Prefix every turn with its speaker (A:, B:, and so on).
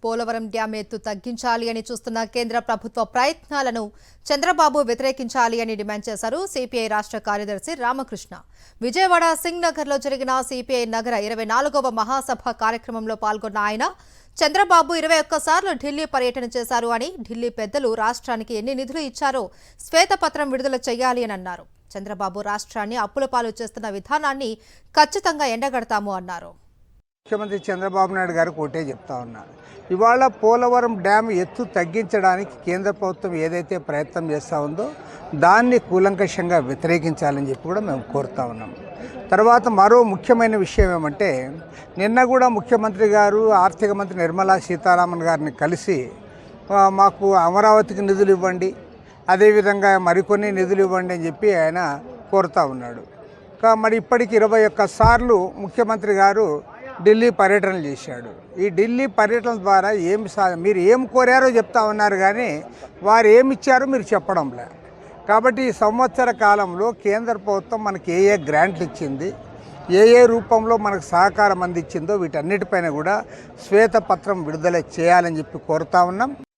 A: Polavaram dam ఎత్తు తగ్గించాలి అని చూస్తున్న కేంద్ర ప్రభుత్వ ప్రయత్నాలను చంద్రబాబు వ్యతిరేకించాలి అని డిమాండ్ చేశారు సిపిఐ రాష్ట్ర కార్యదర్శి రామకృష్ణ. విజయవాడ సింగ్ నగర్లో జరిగిన సిపిఐ నగర 24వ మహాసభ కార్యక్రమంలో పాల్గొన్న ఆయన చంద్రబాబు 21 సార్లు ఢిల్లీ పర్యటన చేశారు అని, ఢిల్లీ పెద్దలు రాష్ట్రానికి ఎన్ని నిధులు ఇచ్చారో శ్వేతపత్రం విడుదల చేయాలి అని అన్నారు. చంద్రబాబు రాష్ట్రాన్ని అప్పుల పాలు చేస్తున్న విధానాన్ని ఖచ్చితంగా ఎండగడతాము అన్నారు.
B: ముఖ్యమంత్రి చంద్రబాబు నాయుడు గారు ఒకటే చెప్తా ఉన్నారు. ఇవాళ పోలవరం డ్యామ్ ఎత్తు తగ్గించడానికి కేంద్ర ప్రభుత్వం ఏదైతే ప్రయత్నం చేస్తూ ఉందో దాన్ని కూలంకషంగా వ్యతిరేకించాలని చెప్పి కూడా మేము కోరుతా ఉన్నాం. తర్వాత మరో ముఖ్యమైన విషయం ఏమంటే, నిన్న కూడా ముఖ్యమంత్రి గారు ఆర్థిక మంత్రి నిర్మలా సీతారామన్ గారిని కలిసి మాకు అమరావతికి నిధులు ఇవ్వండి, అదేవిధంగా మరికొన్ని నిధులు ఇవ్వండి అని చెప్పి ఆయన కోరుతా ఉన్నాడు. మరి ఇప్పటికి 21 సార్లు ముఖ్యమంత్రి గారు ఢిల్లీ పర్యటనలు చేశాడు. ఈ ఢిల్లీ పర్యటన ద్వారా మీరు ఏం కోరారో చెప్తా ఉన్నారు, కానీ వారు ఏమి ఇచ్చారో మీరు చెప్పడం లే. కాబట్టి ఈ సంవత్సర కాలంలో కేంద్ర ప్రభుత్వం మనకి ఏ గ్రాంట్లు ఇచ్చింది, ఏ రూపంలో మనకు సహకారం అందించిందో వీటన్నిటిపైన కూడా శ్వేతపత్రం విడుదల చేయాలని చెప్పి కోరుతా ఉన్నాం.